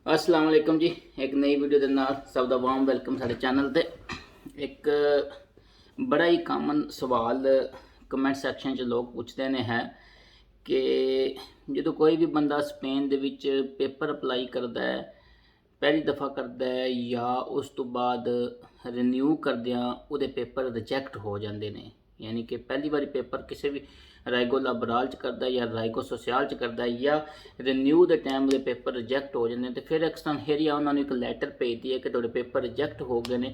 अस्सलाम वालेकुम जी। एक नई वीडियो के नाल सब का वार्म वेलकम साडे चैनल ते। एक बड़ा ही कामन सवाल कमेंट सैक्शन च लोग पूछते ने है कि जो कोई भी बंदा स्पेन दे विच पेपर अपलाई करता है, पहली दफ़ा करता है या उस तो बाद रिन्यू करदियां उहदे पेपर रिजैक्ट हो जाते हैं। यानी कि पहली बारी पेपर किसी भी रायगो लाबराल च करता है या रायगो सोसियाल च करता है या रिन्यू के टाइम के पेपर रिजैक्ट हो जाते हैं, तो फिर एक्सटर्न हेरिया उन्होंने एक लैटर भेजती है कि तुहाडे पेपर रिजैक्ट हो गए हैं,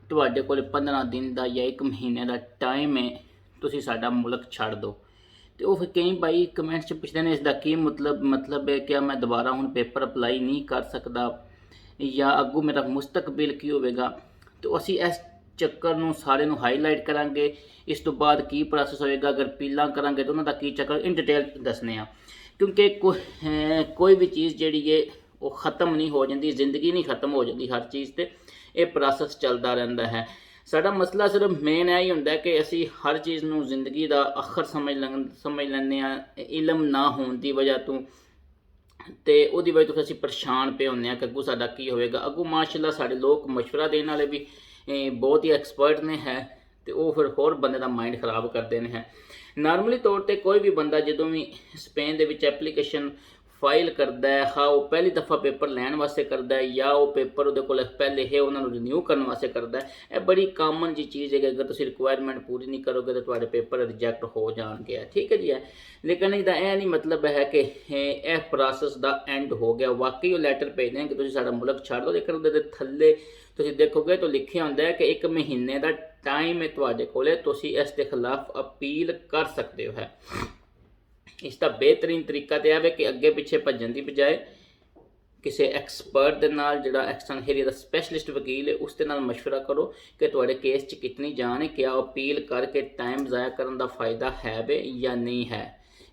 तुहाडे कोल 15 दिन का या 1 महीने का टाइम है, तुसीं साडा मुल्क छड्ड दो। तो वो फिर कई भाई कमेंट्स च पुछते हैं इसका की मतलब है, क्या मैं दोबारा हुण पेपर अपलाई नहीं कर सकता या अगू मेरा मुस्तकबिल की होगा। तो असी इस चक्कर नूं सारे नूं हाईलाइट करांगे। इस तो बाद की प्रोसैस होएगा, अगर अपीलां करांगे तो उन्हां दा की चक्कर इन डिटेल दसने आ। क्योंकि कोई भी चीज़ जिहड़ी है वो ख़त्म नहीं हो जाती, जिंदगी नहीं ख़त्म हो जाती हर चीज़ ते ये प्रोसैस चलता रहता है। साडा मसला सिर्फ मेन यही होंदा है कि असी हर चीज़ नूं जिंदगी का आखिर समझ लैंदे आ, इलम ना होने की वजह तो ते उहदी वजह तो असीं परेशान पे होंदे आ कि अग्गों साडा की होएगा। अग्गों माशाअल्लाह साडे लोग मशवरा देने वाले भी बहुत ही एक्सपर्ट ने है, तो वो फिर होर बंदे दा माइंड खराब करते हैं। नॉर्मली तौर पर कोई भी बंदा जो भी Spain they which application file करता है, हाँ वो पहली दफ़ा पेपर लैन वास्ते करता है या वो पेपर उहदे कोल पहले है उन्होंने रिन्यू करने वास्ते करता है। यह बड़ी कामन जी चीज़ है कि अगर तुम रिक्वायरमेंट पूरी नहीं करोगे तो तुम्हारे पेपर रिजैक्ट हो जाएंगे। ठीक है जी है, लेकिन इसका यह नहीं मतलब है कि यह प्रोसैस का एंड हो गया। वाकई वो लैटर भेजते हैं कि तुम साडा मुल्क छड्ड दो, लेकिन उहदे थल्ले तुम देखोगे तो लिखे होंदा है कि 1 महीने का टाइम है तुहाडे कोल, तुसीं इस दे खिलाफ अपील कर सकते हो। है इसका बेहतरीन तरीका तो यह है कि अगे पिछे भजन की बजाय किसी एक्सपर्ट के नाल जिहड़ा एक्सटर्न एरिया का स्पैशलिस्ट वकील है उसके नाल मशवरा करो कि तुहाडे केस च कितनी जान है, क्या अपील करके टाइम ज़ाया करने का फ़ायदा है वे या नहीं है,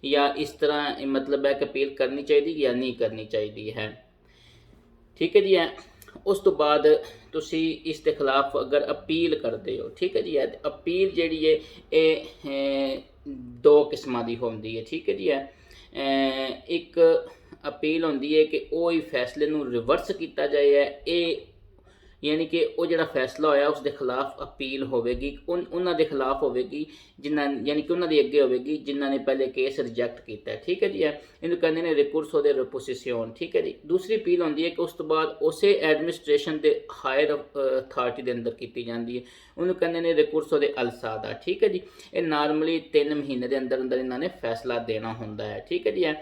या इस तरह मतलब है कि अपील करनी चाहिए या नहीं करनी चाहिए है। ठीक है जी है, उस तो बाद तुसी इस के खिलाफ अगर अपील करते हो, ठीक है जी है, अपील जी है ये 2 किस्मां की होंदी है। ठीक है जी है, एक अपील होंदी है कि वो ही फैसले नूं रिवर्स किया जाए है, ये यानी कि वो जो फैसला होया उसके खिलाफ अपील होगी, उन्होंने के खिलाफ होगी जिन्ना यानी कि उन्होंने अगे होगी जिन्होंने पहले केस रिजैक्ट किया। ठीक है जी है, इन्हों कहते हैं रिकुर्सो दे रिपोजिशन। ठीक है जी, दूसरी अपील होंदी है कि उस तो बाद उस एडमिनिस्ट्रेशन के हायर अथॉरिटी के अंदर की जाती है, उन्होंने कहते हैं रिकुर्सो दे अलसादा। ठीक है जी, ये नॉर्मली 3 महीने के अंदर अंदर इन्होंने फैसला देना होंदा है। ठीक है जी है,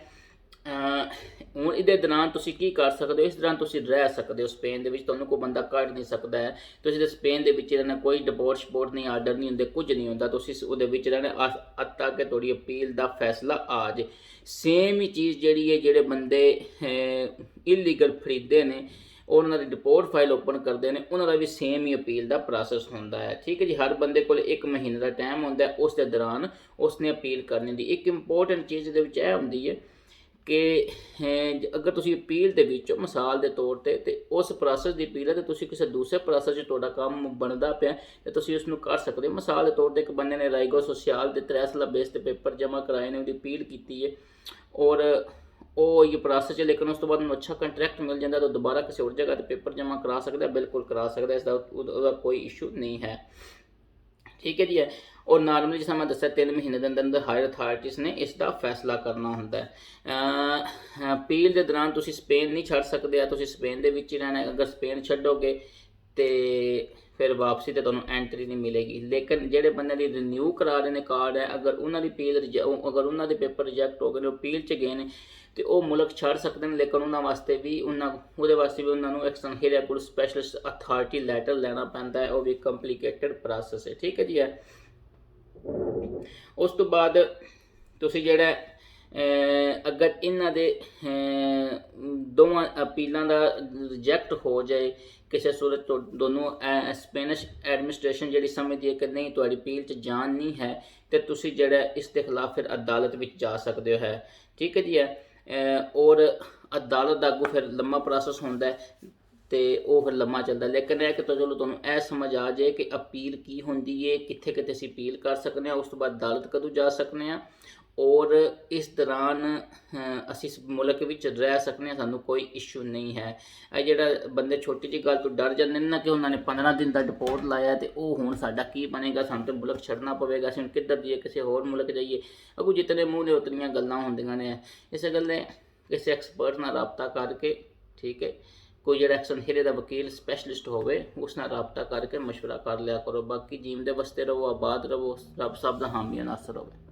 हूँ ये दौरान तुम की कर सकते हो, इस दौरान तुम रह सकते हो स्पेन के, तुहानू कोई बंदा कढ़ नहीं सकता है। तुम स्पेन के रहना, कोई डिपोर्ट शपोर्ट नहीं, आर्डर नहीं होंगे, कुछ नहीं होंगे, तुम रहना तक कि थोड़ी अपील का फैसला आ जाए। सेम ही चीज़ जी है जोड़े बंदे इलीगल खरीदते हैं और उन्होंने रिपोर्ट फाइल ओपन करते हैं, उन्होंने भी सेम ही अपील का प्रोसैस होंदा है। ठीक है जी, हर बंदे को 1 महीने का टाइम होंदा है, उस दौरान उसने अपील करने की। एक इंपोर्टेंट चीज़ ये होंदी है कि अगर तुम अपील के विचों मिसाल के तौर पर तो उस प्रोसैस की अपील है तो किसी दूसरे प्रोसैस तुहाडा काम बनता पाया तो तुम उसनूं कर सकते हो। मिसाल के तौर पर एक बंदे ने राइगो सोसियाल के 3 साल बेस पर पेपर जमा कराए ने, उसकी अपील की है और वो ये प्रोसैस है, लेकिन उस तो बाद अच्छा कंट्रैक्ट मिल जाता तो दोबारा किसी और जगह पर पेपर जमा करा सकता है, बिल्कुल करा सकता है, इसका कोई इशू नहीं है। ठीक है जी है, और नॉर्मली जिस मैं दसा 3 महीने के अंदर अंदर हायर अथॉरिटीज़ ने इसका फैसला करना होंदा है। अपील के दौरान तुम स्पेन नहीं छड़ सकते, तुम स्पेन के विच ही रहना है। अगर स्पेन छड्डोगे तो फिर वापसी तो तुहानूं एंट्री नहीं मिलेगी। लेकिन जोड़े बंदे की रिन्यू करा रहे हैं कार्ड है, अगर उन्होंने अपील अगर उन्होंने पेपर रिजैक्ट हो गए, अपील च गए हैं तो वो मुल्क छड़ सकते हैं, लेकिन उन्होंने वास्ते भी उन्होंने एक्सटर्न एरिया कोल स्पैशलिस्ट अथॉरिटी लैटर लेना पैंदा है, वो भी कंप्लीकेटेड प्रोसैस है। ठीक है जी है, उस तो बाद तुसी जेड़ा अगर इन्हां दे दोवां अपीलों का रिजैक्ट हो जाए किसी सूरत तो दोनों स्पेनिश एडमिनिस्ट्रेशन जी समझती है कि नहीं तुहाडी अपील च जान नहीं है तो तुसी जेड़ा इसके खिलाफ फिर अदालत में जा सकते हो। है ठीक है जी है, और अदालत का अगू फिर लम्मा प्रोसैस होंदा है तो वह फिर लम्मा चलता है। लेकिन यह कि तो चलो तुहानूं यह समझ आ जाए कि अपील की होंदी है, कित्थे कित्थे असीं अपील कर सकते हैं, उस तो बाद अदालत कदों जा सकते हैं ਔਰ ਇਸ ਦੌਰਾਨ ਅਸੀਂ ਇਸ ਮੁਲਕ ਵਿੱਚ ਰਹਿ ਸਕਦੇ ਹਾਂ, ਸਾਨੂੰ ਕੋਈ ਇਸ਼ੂ ਨਹੀਂ ਹੈ। ਇਹ ਜਿਹੜਾ ਬੰਦੇ ਛੋਟੀ ਜਿਹੀ ਗੱਲ ਤੋਂ ਡਰ ਜਾਂਦੇ ਨੇ ਨਾ ਕਿ ਉਹਨਾਂ ਨੇ 15 ਦਿਨ ਦਾ ਡਿਪੋਰਟ ਲਾਇਆ ਤੇ ਉਹ ਹੁਣ ਸਾਡਾ ਕੀ ਬਣੇਗਾ, ਸਾਨੂੰ ਤਾਂ ਮੁਲਕ ਛੱਡਣਾ ਪਵੇਗਾ, ਅਸੀਂ ਹੁਣ ਕਿੱਧਰ ਜਾਈਏ, ਕਿਸੇ ਹੋਰ ਮੁਲਕ ਜਾਈਏ। ਅਗੂ ਜਿਤਨੇ ਮੂੰਹ ਨੇ ਉਤਨੀਆਂ ਗੱਲਾਂ ਹੁੰਦੀਆਂ ਨੇ। ਇਸੇ ਗੱਲੇ ਕਿਸੇ ਐਕਸਪਰਟ ਨਾਲ ਰਾਬਤਾ ਕਰਕੇ, ਠੀਕ ਹੈ, ਕੋਈ ਜਿਹੜਾ ਐਕਸ਼ਨ ਹੀਰੇ ਦਾ ਵਕੀਲ ਸਪੈਸ਼ਲਿਸਟ ਹੋਵੇ ਉਸ ਨਾਲ ਰਾਬਤਾ ਕਰਕੇ ਮਸ਼ਵਰਾ ਕਰ ਲਿਆ ਕਰੋ। ਬਾਕੀ ਜੀਂਦੇ ਵਸਤੇ ਰਹੋ, ਆਬਾਦ ਰਹੋ, ਰੱਬ ਸਭ ਦਾ ਹਾਮੀ ਨਾਸਰ ਹੋਵੇ।